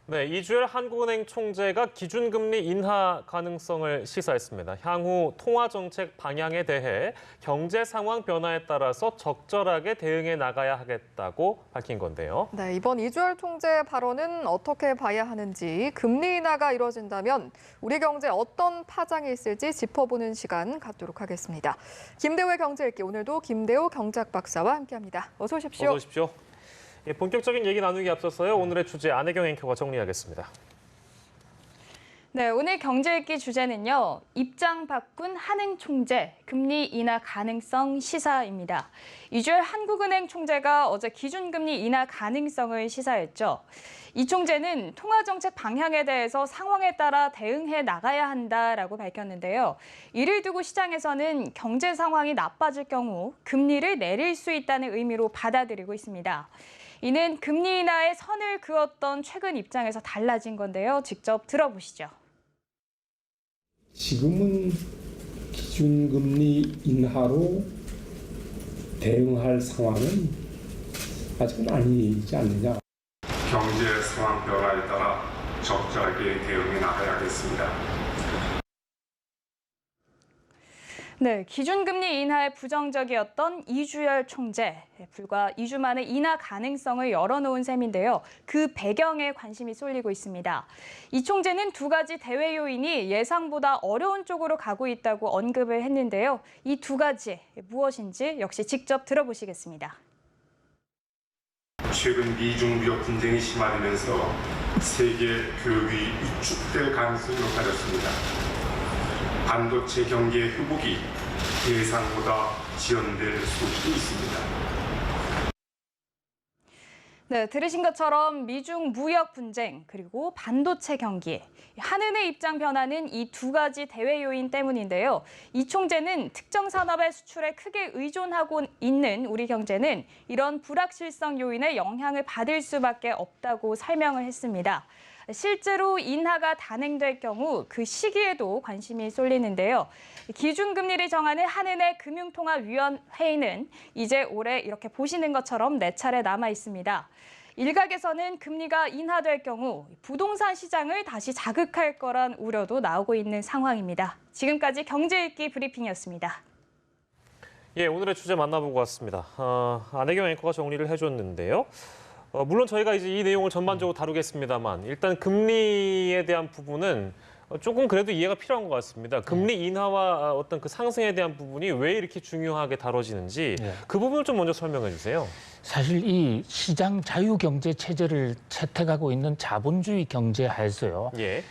네, 이주열 한국은행 총재가 기준금리 인하 가능성을 시사했습니다. 향후 통화정책 방향에 대해 경제 상황 변화에 따라서 적절하게 대응해 나가야 하겠다고 밝힌 건데요. 네, 이번 이주열 총재 발언은 어떻게 봐야 하는지, 금리 인하가 이뤄진다면 우리 경제에 어떤 파장이 있을지 짚어보는 시간 갖도록 하겠습니다. 김대우의 경제읽기, 오늘도 김대우 경제학 박사와 함께합니다. 어서 오십시오. 어서 오십시오. 예, 본격적인 얘기 나누기 앞서서요. 오늘의 주제 안혜경 앵커가 정리하겠습니다. 네, 오늘 경제읽기 주제는요. 입장 바꾼 한은 총재, 금리 인하 가능성 시사입니다. 이주열 한국은행 총재가 어제 기준금리 인하 가능성을 시사했죠. 이 총재는 통화정책 방향에 대해서 상황에 따라 대응해 나가야 한다라고 밝혔는데요. 이를 두고 시장에서는 경제 상황이 나빠질 경우 금리를 내릴 수 있다는 의미로 받아들이고 있습니다. 이는 금리 인하에 선을 그었던 최근 입장에서 달라진 건데요. 직접 들어보시죠. 지금은 기준금리 인하로 대응할 상황은 아직은 아니지 않느냐. 경제 상황 변화에 따라 적절하게 대응해 나가야겠습니다. 네, 기준금리 인하에 부정적이었던 이주열 총재. 불과 2주 만에 인하 가능성을 열어놓은 셈인데요. 그 배경에 관심이 쏠리고 있습니다. 이 총재는 두 가지 대외 요인이 예상보다 어려운 쪽으로 가고 있다고 언급을 했는데요. 이 두 가지 무엇인지 역시 직접 들어보시겠습니다. 최근 미중 무역 분쟁이 심화되면서 세계 교육이 위축될 가능성이 높아졌습니다. 반도체 경기의 회복이 예상보다 지연될 소식도 있습니다. 네, 들으신 것처럼 미중 무역 분쟁 그리고 반도체 경기, 한은의 입장 변화는 이 두 가지 대외 요인 때문인데요. 이 총재는 특정 산업의 수출에 크게 의존하고 있는 우리 경제는 이런 불확실성 요인의 영향을 받을 수밖에 없다고 설명을 했습니다. 실제로 인하가 단행될 경우 그 시기에도 관심이 쏠리는데요. 기준금리를 정하는 한은의 금융통화위원회의는 이제 올해 이렇게 보시는 것처럼 4차례 남아 있습니다. 일각에서는 금리가 인하될 경우 부동산 시장을 다시 자극할 거란 우려도 나오고 있는 상황입니다. 지금까지 경제읽기 브리핑이었습니다. 예, 오늘의 주제 만나보고 왔습니다. 안혜경 앵커가 정리를 해줬는데요. 물론 저희가 이제 이 내용을 전반적으로 다루겠습니다만 일단 금리에 대한 부분은 조금 그래도 이해가 필요한 것 같습니다. 금리 인하와 어떤 그 상승에 대한 부분이 왜 이렇게 중요하게 다뤄지는지 그 부분을 좀 먼저 설명해 주세요. 사실 이 시장 자유경제 체제를 채택하고 있는 자본주의 경제 하에서요. 예.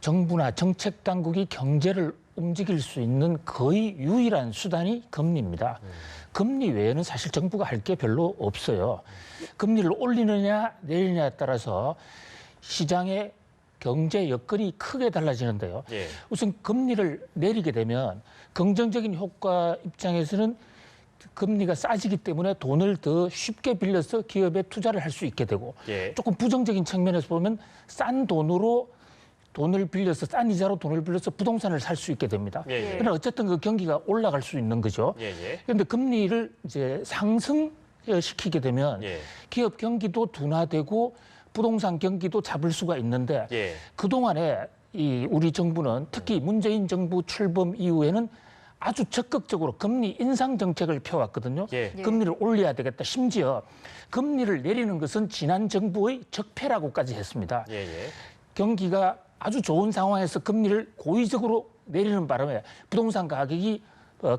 정부나 정책 당국이 경제를 움직일 수 있는 거의 유일한 수단이 금리입니다. 금리 외에는 사실 정부가 할 게 별로 없어요. 금리를 올리느냐 내리느냐에 따라서 시장의 경제 여건이 크게 달라지는데요. 예. 우선 금리를 내리게 되면 긍정적인 효과 입장에서는 금리가 싸지기 때문에 돈을 더 쉽게 빌려서 기업에 투자를 할 수 있게 되고 예. 조금 부정적인 측면에서 보면 싼 돈으로 돈을 빌려서 싼 이자로 돈을 빌려서 부동산을 살 수 있게 됩니다. 예. 그러나 어쨌든 그 경기가 올라갈 수 있는 거죠. 예. 그런데 금리를 이제 상승시키게 되면 예. 기업 경기도 둔화되고 부동산 경기도 잡을 수가 있는데 예. 그동안에 이 우리 정부는 특히 문재인 정부 출범 이후에는 아주 적극적으로 금리 인상 정책을 펴왔거든요. 예. 금리를 올려야 되겠다. 심지어 금리를 내리는 것은 지난 정부의 적폐라고까지 했습니다. 예. 경기가 아주 좋은 상황에서 금리를 고의적으로 내리는 바람에 부동산 가격이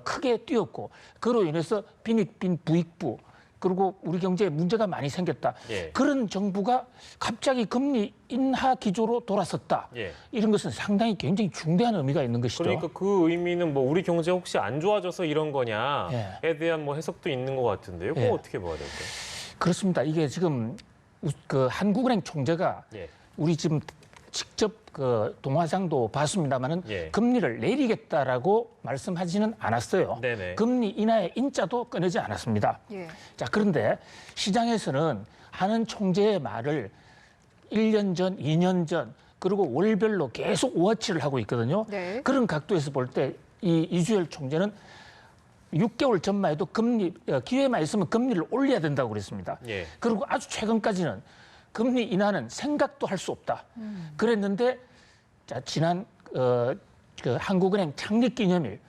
크게 뛰었고 그로 인해서 빈익빈 부익부 그리고 우리 경제에 문제가 많이 생겼다. 예. 그런 정부가 갑자기 금리 인하 기조로 돌아섰다. 예. 이런 것은 상당히 굉장히 중대한 의미가 있는 것이죠. 그러니까 그 의미는 뭐 우리 경제 혹시 안 좋아져서 이런 거냐에 대한 뭐 해석도 있는 것 같은데요. 그거 어떻게 봐야 될까요? 그렇습니다. 이게 지금 그 한국은행 총재가 예. 우리 지금 직접 그 동화상도 봤습니다마는 예. 금리를 내리겠다라고 말씀하지는 않았어요. 네네. 금리 인하의 인자도 꺼내지 않았습니다. 예. 자, 그런데 시장에서는 한은 총재의 말을 1년 전, 2년 전 그리고 월별로 계속 오아치를 하고 있거든요. 네. 그런 각도에서 볼 때 이 이주열 총재는 6개월 전만 해도 기회만 있으면 금리를 올려야 된다고 그랬습니다. 예. 그리고 아주 최근까지는 금리 인하는 생각도 할 수 없다. 그랬는데 자, 지난 그 한국은행 창립 기념일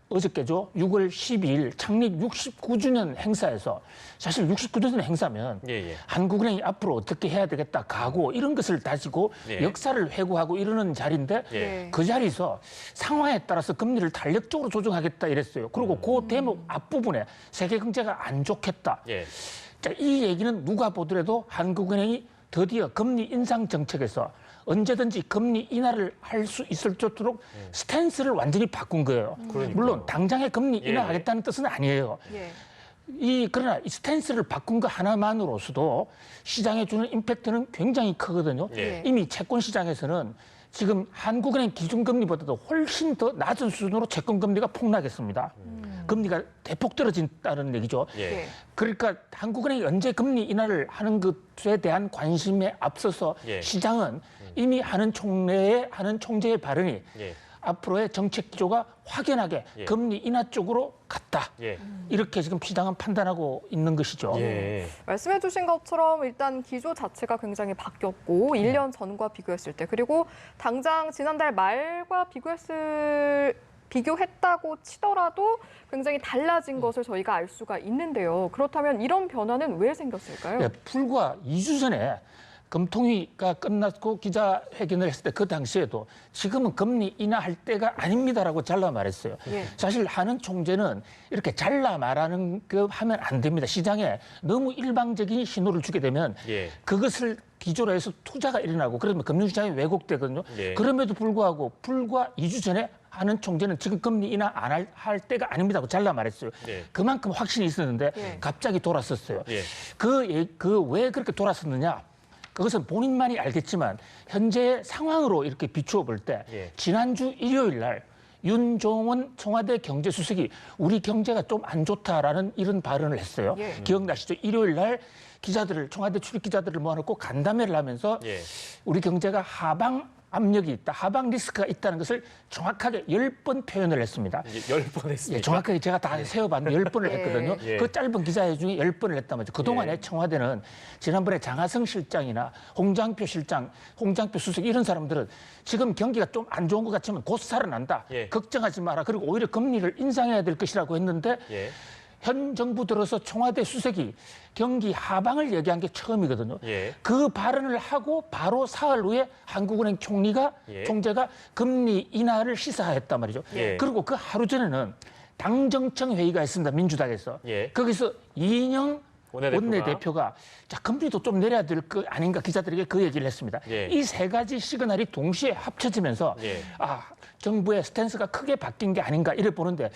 어저께죠. 6월 12일 창립 69주년 행사에서 사실 69주년 행사면 예, 예. 한국은행이 앞으로 어떻게 해야 되겠다 각오 이런 것을 다지고 예. 역사를 회고하고 이러는 자리인데 예. 그 자리에서 상황에 따라서 금리를 탄력적으로 조정하겠다 이랬어요. 그리고 그 대목 앞부분에 세계 경제가 안 좋겠다. 예. 자, 이 얘기는 누가 보더라도 한국은행이 드디어 금리 인상 정책에서 언제든지 금리 인하를 할 수 있을 정도로 스탠스를 완전히 바꾼 거예요. 그러니까요. 물론 당장에 금리 예. 인하하겠다는 뜻은 아니에요. 예. 그러나 이 스탠스를 바꾼 거 하나만으로서도 시장에 주는 임팩트는 굉장히 크거든요. 예. 이미 채권 시장에서는 지금 한국은행 기준금리보다도 훨씬 더 낮은 수준으로 채권금리가 폭락했습니다. 금리가 대폭 떨어진다는 얘기죠. 예. 그러니까 한국은행이 언제 금리 인하를 하는 것에 대한 관심에 앞서서 예. 시장은 이미 하는 총재의 발언이 예. 앞으로의 정책 기조가 확연하게 예. 금리 인하 쪽으로 갔다. 예. 이렇게 지금 시장은 판단하고 있는 것이죠. 예. 말씀해 주신 것처럼 일단 기조 자체가 굉장히 바뀌었고 1년 전과 비교했을 때 그리고 당장 지난달 말과 비교했다고 치더라도 굉장히 달라진 것을 저희가 알 수가 있는데요. 그렇다면 이런 변화는 왜 생겼을까요? 예, 불과 2주 전에 금통위가 끝났고 기자회견을 했을 때 그 당시에도 지금은 금리 인하할 때가 아닙니다라고 잘라 말했어요. 예. 사실 하는 총재는 이렇게 잘라 말하는 거 하면 안 됩니다. 시장에 너무 일방적인 신호를 주게 되면 예. 그것을 기조로 해서 투자가 일어나고 그러면 금융시장이 왜곡되거든요. 예. 그럼에도 불구하고 불과 2주 전에 하는 총재는 지금 금리 인하 안 할 때가 아닙니다고 잘라 말했어요. 예. 그만큼 확신이 있었는데 예. 갑자기 돌았었어요. 예. 왜 그렇게 돌았었느냐? 그것은 본인만이 알겠지만 현재의 상황으로 이렇게 비추어 볼 때 예. 지난주 일요일 날 윤종원 청와대 경제수석이 우리 경제가 좀 안 좋다라는 이런 발언을 했어요. 예. 기억나시죠? 일요일 날 청와대 출입 기자들을 모아놓고 간담회를 하면서 예. 우리 경제가 하방 압력이 있다, 하방 리스크가 있다는 것을 정확하게 10번 표현을 했습니다. 이제 10번 했습니다. 예, 정확하게 제가 다 세어봤는데 10번을 예. 했거든요. 예. 그 짧은 기자회 중에 10번을 했단 말이죠. 그동안에 예. 청와대는 지난번에 장하성 실장이나 홍장표 실장, 홍장표 수석 이런 사람들은 지금 경기가 좀 안 좋은 것 같지만 곧 살아난다. 예. 걱정하지 마라. 그리고 오히려 금리를 인상해야 될 것이라고 했는데 예. 현 정부 들어서 청와대 수석이 경기 하방을 얘기한 게 처음이거든요. 예. 그 발언을 하고 바로 사흘 후에 한국은행 예. 총재가 금리 인하를 시사했단 말이죠. 예. 그리고 그 하루 전에는 당정청 회의가 있습니다. 민주당에서. 예. 거기서 이인영 원내대표가. 원내대표가 자, 금리도 좀 내려야 될 거 아닌가 기자들에게 그 얘기를 했습니다. 예. 이 세 가지 시그널이 동시에 합쳐지면서 예. 정부의 스탠스가 크게 바뀐 게 아닌가 이를 보는데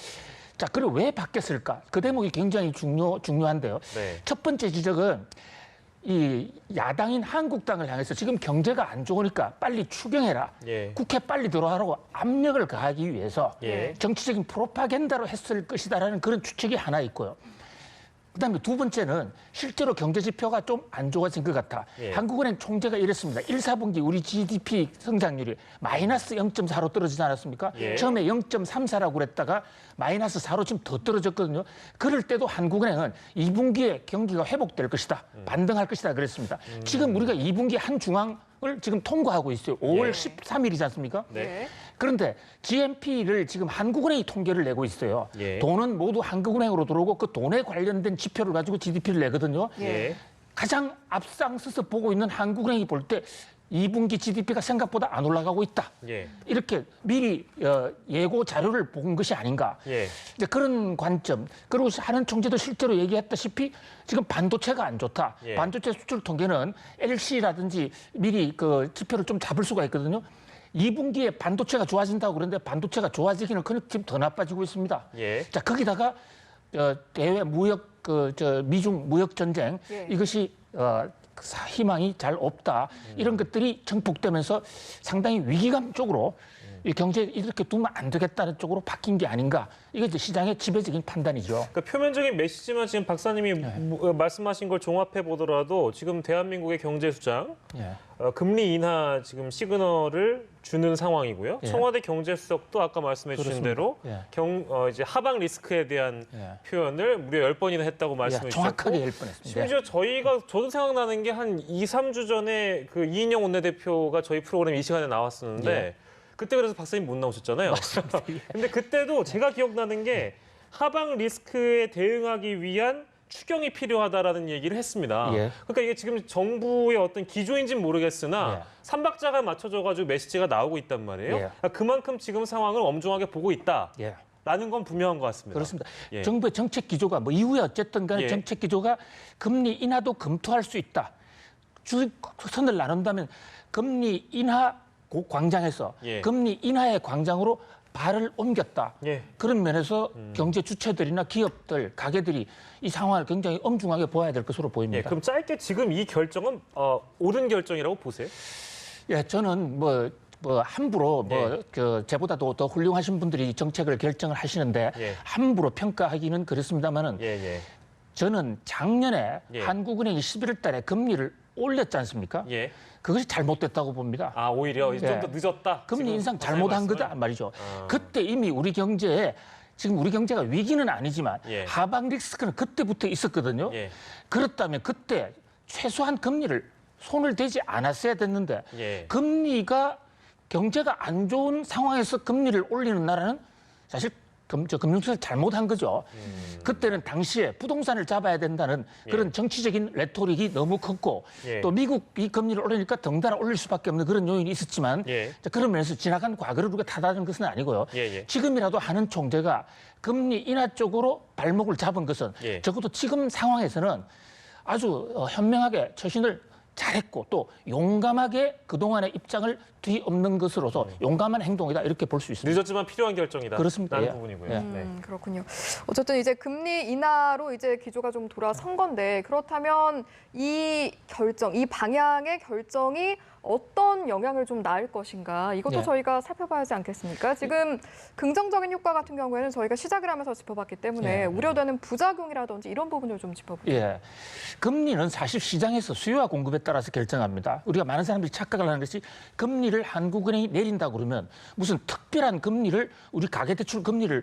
자, 그리고 왜 바뀌었을까? 그 대목이 굉장히 중요한데요. 네. 첫 번째 지적은 이 야당인 한국당을 향해서 지금 경제가 안 좋으니까 빨리 추경해라. 예. 국회 빨리 들어가라고 압력을 가하기 위해서 예. 정치적인 프로파간다로 했을 것이다라는 그런 추측이 하나 있고요. 그다음에 두 번째는 실제로 경제 지표가 좀 안 좋아진 것 같아. 예. 한국은행 총재가 이랬습니다. 1, 4분기 우리 GDP 성장률이 마이너스 0.4로 떨어지지 않았습니까? 예. 처음에 0.34라고 그랬다가 마이너스 4로 지금 더 떨어졌거든요. 그럴 때도 한국은행은 2분기에 경기가 회복될 것이다. 반등할 것이다 그랬습니다. 지금 우리가 2분기 한 중앙을 지금 통과하고 있어요. 5월 예. 13일이지 않습니까? 네. 그런데 GNP를 지금 한국은행이 통계를 내고 있어요. 예. 돈은 모두 한국은행으로 들어오고 그 돈에 관련된 지표를 가지고 GDP를 내거든요. 예. 가장 앞장서서 보고 있는 한국은행이 볼 때 2분기 GDP가 생각보다 안 올라가고 있다. 예. 이렇게 미리 예고 자료를 본 것이 아닌가. 예. 이제 그런 관점. 그리고 하는 총재도 실제로 얘기했다시피 지금 반도체가 안 좋다. 예. 반도체 수출 통계는 LC라든지 미리 그 지표를 좀 잡을 수가 있거든요. 2분기에 반도체가 좋아진다고 그러는데 반도체가 좋아지기는 지금 더 나빠지고 있습니다. 예. 자, 거기다가 대외 무역 미중 무역 전쟁 예. 이것이 희망이 잘 없다. 이런 것들이 정폭되면서 상당히 위기감 쪽으로 이 경제 이렇게 두면 안 되겠다는 쪽으로 바뀐 게 아닌가. 이게 이제 시장의 지배적인 판단이죠. 그러니까 표면적인 메시지만 지금 박사님이 말씀하신 걸 종합해 보더라도 지금 대한민국의 경제 수장 예. 금리 인하 지금 시그널을 주는 상황이고요. 예. 청와대 경제수석도 아까 말씀해 주신 대로 그렇습니다. 예. 이제 하방 리스크에 대한 예. 표현을 무려 10번이나 했다고 예, 말씀해 정확하게 주셨고 10번 했습니다. 심지어 저도 생각나는 게 한 2, 3주 전에 그 이인영 원내대표가 저희 프로그램 이 시간에 나왔었는데 예. 그때 그래서 박사님 못 나오셨잖아요. 근데 그때도 제가 기억나는 게 하방 리스크에 대응하기 위한 추경이 필요하다라는 얘기를 했습니다. 예. 그러니까 이게 지금 정부의 어떤 기조인지는 모르겠으나 예. 삼박자가 맞춰져가지고 메시지가 나오고 있단 말이에요. 예. 그러니까 그만큼 지금 상황을 엄중하게 보고 있다라는 예. 건 분명한 것 같습니다. 그렇습니다. 예. 정부의 정책 기조가 뭐 이후에 어쨌든 간에 예. 정책 기조가 금리 인하도 검토할 수 있다. 선을 나눈다면 금리 인하 광장에서 예. 금리 인하의 광장으로 발을 옮겼다. 예. 그런 면에서 경제 주체들이나 기업들, 가게들이 이 상황을 굉장히 엄중하게 보아야 될 것으로 보입니다. 예, 그럼 짧게 지금 이 결정은 옳은 결정이라고 보세요? 예, 저는 뭐 함부로 예. 제보다도 더 훌륭하신 분들이 정책을 결정을 하시는데 예. 함부로 평가하기는 그렇습니다만은 예. 저는 작년에 예. 한국은행이 11월 달에 금리를 올렸지 않습니까? 예. 그것이 잘못됐다고 봅니다. 아, 오히려 좀 더 늦었다. 금리 지금 인상 박사님 잘못한 말씀을? 거다 말이죠. 아. 그때 이미 우리 경제에 지금 우리 경제가 위기는 아니지만 예. 하방 리스크는 그때부터 있었거든요. 예. 그렇다면 그때 최소한 금리를 손을 대지 않았어야 됐는데 예. 금리가 경제가 안 좋은 상황에서 금리를 올리는 나라는 사실 금융수를 잘못한 거죠. 그때는 당시에 부동산을 잡아야 된다는 그런 정치적인 레토릭이 너무 컸고 예. 또 미국이 금리를 올리니까 덩달아 올릴 수밖에 없는 그런 요인이 있었지만 예. 자, 그런 면에서 지나간 과거를 우리가 탓하는 것은 아니고요. 예. 지금이라도 하는 총재가 금리 인하 쪽으로 발목을 잡은 것은 예. 적어도 지금 상황에서는 아주 현명하게 처신을 잘했고 또 용감하게 그동안의 입장을 뒤엎는 것으로서 용감한 행동이다 이렇게 볼 수 있습니다. 늦었지만 필요한 결정이다. 그렇습니다. 라는 예. 부분이고요. 예. 네. 그렇군요. 어쨌든 이제 금리 인하로 이제 기조가 좀 돌아선 건데 그렇다면 이 결정, 이 방향의 결정이 어떤 영향을 좀 낳을 것인가 이것도 예. 저희가 살펴봐야 하지 않겠습니까? 지금 긍정적인 효과 같은 경우에는 저희가 시작을 하면서 짚어봤기 때문에 예. 우려되는 부작용이라든지 이런 부분을 좀 짚어볼게요. 예. 금리는 사실 시장에서 수요와 공급에 따라서 결정합니다. 우리가 많은 사람들이 착각을 하는 것이 금리를 한국은행이 내린다고 그러면 무슨 특별한 금리를 우리 가계대출 금리를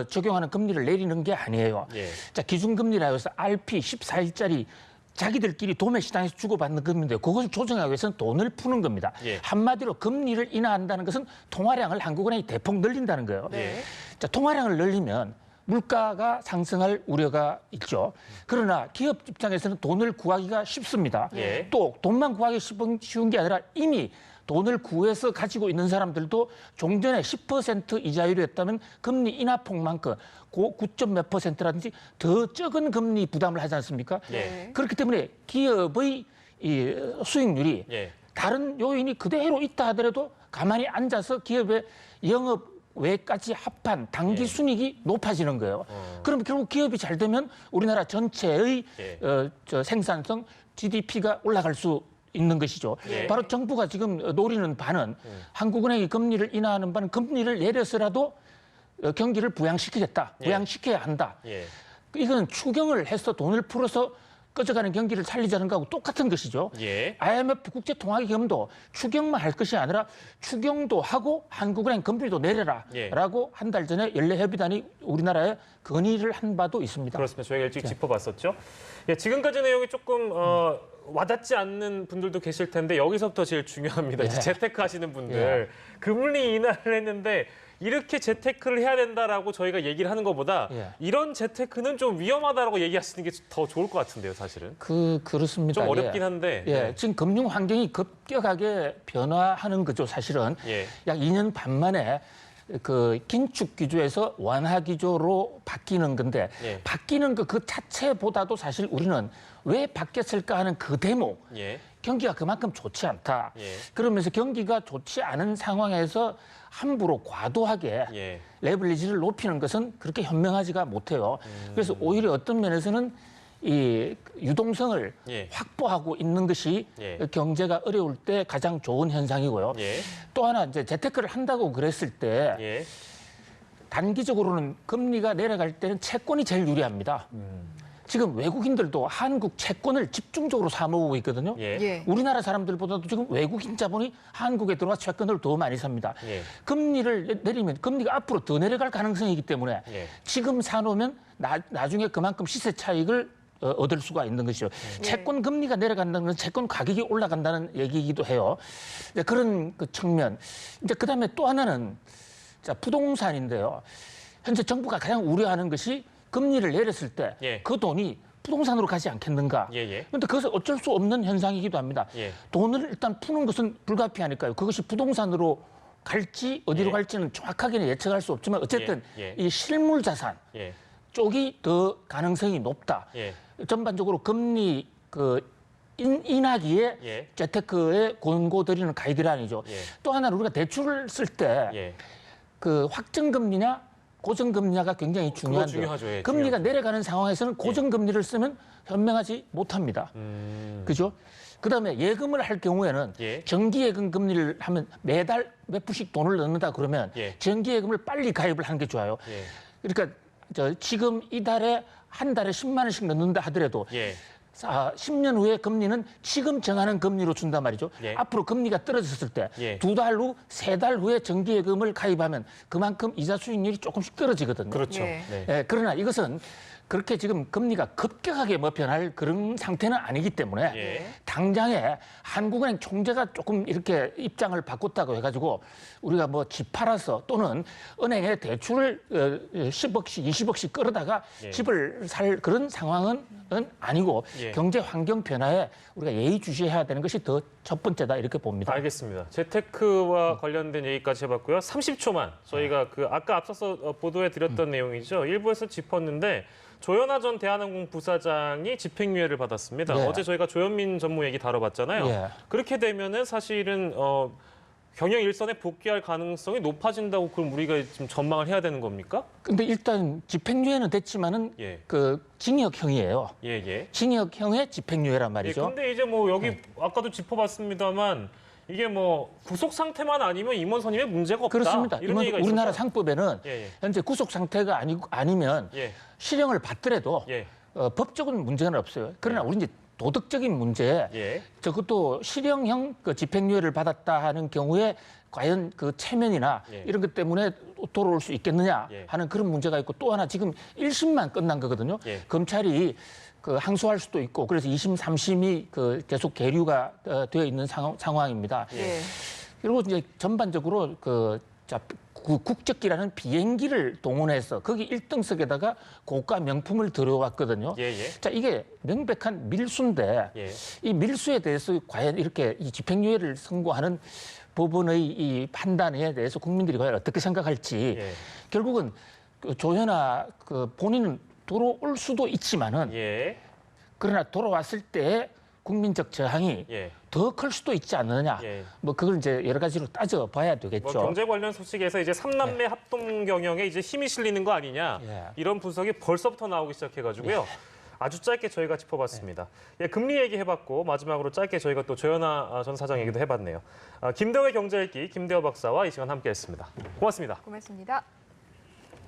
적용하는 금리를 내리는 게 아니에요. 예. 자, 기준금리라 해서 RP 14일짜리 자기들끼리 도매 시장에서 주고받는 금리인데 그것을 조정하기 위해서는 돈을 푸는 겁니다. 예. 한마디로 금리를 인하한다는 것은 통화량을 한국은행이 대폭 늘린다는 거예요. 네. 자, 통화량을 늘리면 물가가 상승할 우려가 있죠. 그러나 기업 입장에서는 돈을 구하기가 쉽습니다. 예. 또 돈만 구하기 쉬운 게 아니라 이미 돈을 구해서 가지고 있는 사람들도 종전에 10% 이자율이었다면 금리 인하폭만큼 고 9몇 %라든지 더 적은 금리 부담을 하지 않습니까? 예. 그렇기 때문에 기업의 이 수익률이 예. 다른 요인이 그대로 있다 하더라도 가만히 앉아서 기업의 영업 외까지 합한 단기 예. 순이익이 높아지는 거예요. 그럼 결국 기업이 잘 되면 우리나라 전체의 예. 생산성, GDP가 올라갈 수 있는 것이죠. 예. 바로 정부가 지금 노리는 바는 한국은행이 금리를 인하하는 바는 금리를 내려서라도 경기를 부양시키겠다. 예. 부양시켜야 한다. 예. 이거는 추경을 해서 돈을 풀어서 꺼져가는 경기를 살리자는 거하고 똑같은 것이죠. 예. IMF 국제통화기금도 추경만 할 것이 아니라 추경도 하고 한국은행 금리도 내려라라고 한 달 전에 연례협의단이 우리나라에 건의를 한 바도 있습니다. 그렇습니다. 저희가 일찍 짚어봤었죠. 예, 지금까지 내용이 조금 와닿지 않는 분들도 계실 텐데 여기서부터 제일 중요합니다. 이제 재테크 하시는 분들. 금리 인하를 했는데 이렇게 재테크를 해야 된다라고 저희가 얘기를 하는 것보다 이런 재테크는 좀 위험하다라고 얘기하시는 게 더 좋을 것 같은데요, 사실은. 그렇습니다. 좀 어렵긴 한데. 예, 지금 금융 환경이 급격하게 변화하는 거죠, 사실은. 예. 약 2년 반 만에 그 긴축 기조에서 완화 기조로 바뀌는 건데 예. 바뀌는 그 자체보다도 사실 우리는 왜 바뀌었을까 하는 그 대목. 예. 경기가 그만큼 좋지 않다. 예. 그러면서 경기가 좋지 않은 상황에서 함부로 과도하게 예. 레버리지를 높이는 것은 그렇게 현명하지가 못해요. 그래서 오히려 어떤 면에서는 이 유동성을 예. 확보하고 있는 것이 예. 경제가 어려울 때 가장 좋은 현상이고요. 예. 또 하나 이제 재테크를 한다고 그랬을 때 예. 단기적으로는 금리가 내려갈 때는 채권이 제일 유리합니다. 지금 외국인들도 한국 채권을 집중적으로 사모으고 있거든요. 예. 예. 우리나라 사람들보다도 지금 외국인 자본이 한국에 들어와 채권을 더 많이 삽니다. 예. 금리를 내리면 금리가 앞으로 더 내려갈 가능성이 있기 때문에 예. 지금 사놓으면 나중에 그만큼 시세 차익을 얻을 수가 있는 것이죠. 채권 금리가 내려간다는 건 채권 가격이 올라간다는 얘기이기도 해요. 이제 그런 그 측면. 이제 그다음에 또 하나는 자, 부동산인데요. 현재 정부가 가장 우려하는 것이 금리를 내렸을 때 그 예. 돈이 부동산으로 가지 않겠는가. 예. 그런데 그것은 어쩔 수 없는 현상이기도 합니다. 예. 돈을 일단 푸는 것은 불가피하니까요. 그것이 부동산으로 갈지 어디로 예. 갈지는 정확하게는 예측할 수 없지만 어쨌든 예. 이 실물 자산 예. 쪽이 더 가능성이 높다. 예. 전반적으로 금리 인하기에 예. 재테크에 권고드리는 가이드라인이죠. 예. 또 하나는 우리가 대출을 쓸 때 예. 그 확정금리냐 고정금리냐가 굉장히 중요한데요. 중요하죠. 예, 금리가 중요하죠. 내려가는 상황에서는 고정금리를 쓰면 현명하지 못합니다. 그죠? 그다음에 예금을 할 경우에는 예. 정기예금 금리를 하면 매달 몇 푼씩 돈을 넣는다 그러면 예. 정기예금을 빨리 가입을 하는 게 좋아요. 예. 그러니까 지금 이달에 한 달에 10만 원씩 넣는다 하더라도 예. 10년 후에 금리는 지금 정하는 금리로 준단 말이죠. 예. 앞으로 금리가 떨어졌을 때 예. 2달 후, 3달 후에 정기예금을 가입하면 그만큼 이자 수익률이 조금씩 떨어지거든요. 그렇죠. 예. 네. 예, 그러나 이것은 그렇게 지금 금리가 급격하게 변할 그런 상태는 아니기 때문에 예. 당장에 한국은행 총재가 조금 이렇게 입장을 바꿨다고 해가지고 우리가 집 팔아서 또는 은행에 대출을 10억씩, 20억씩 끌어다가 예. 집을 살 그런 상황은 아니고 예. 경제 환경 변화에 우리가 예의주시해야 되는 것이 더 첫 번째다 이렇게 봅니다. 알겠습니다. 재테크와 관련된 얘기까지 해봤고요. 30초만 저희가 아까 앞서서 보도해 드렸던 내용이죠. 일부에서 짚었는데 조현아 전 대한항공 부사장이 집행유예를 받았습니다. 네. 어제 저희가 조현민 전무 얘기 다뤄봤잖아요. 예. 그렇게 되면은 사실은 경영 일선에 복귀할 가능성이 높아진다고 그럼 우리가 지금 전망을 해야 되는 겁니까? 근데 일단 집행유예는 됐지만은 예. 징역형이에요. 예. 징역형의 집행유예란 예, 말이죠. 근데 이제 여기 아까도 짚어봤습니다만 이게 구속 상태만 아니면 임원선임에 문제가 없다. 그렇습니다. 이런 얘기가 우리나라 있었죠. 상법에는 예. 현재 구속 상태가 아니면 예. 실형을 받더라도 예. 법적인 문제는 없어요. 그러나 우리 이제 도덕적인 문제, 예. 그것도 실형형 집행유예를 받았다 하는 경우에 과연 그 체면이나 예. 이런 것 때문에 돌아올 수 있겠느냐 예. 하는 그런 문제가 있고 또 하나 지금 1심만 끝난 거거든요. 예. 검찰이 항소할 수도 있고 그래서 2심, 3심이 계속 계류가 되어 있는 상황입니다. 예. 그리고 이제 전반적으로 국적기라는 비행기를 동원해서 거기 1등석에다가 고가 명품을 들여왔거든요. 예. 자, 이게 명백한 밀수인데 예. 이 밀수에 대해서 과연 이렇게 이 집행유예를 선고하는 법원의 이 판단에 대해서 국민들이 과연 어떻게 생각할지 예. 결국은 조현아 본인은 돌아올 수도 있지만은 예. 그러나 돌아왔을 때 국민적 저항이 예. 더 클 수도 있지 않느냐. 예. 그걸 이제 여러 가지로 따져봐야 되겠죠. 경제 관련 소식에서 이제 3남매 합동 경영에 이제 힘이 실리는 거 아니냐 예. 이런 분석이 벌써부터 나오기 시작해가지고요. 아주 짧게 저희가 짚어봤습니다. 예, 금리 얘기해봤고 마지막으로 짧게 저희가 또 조현아 전 사장 얘기도 해봤네요. 김대호의 경제 읽기 김대호 박사와 이 시간 함께했습니다. 고맙습니다. 고맙습니다.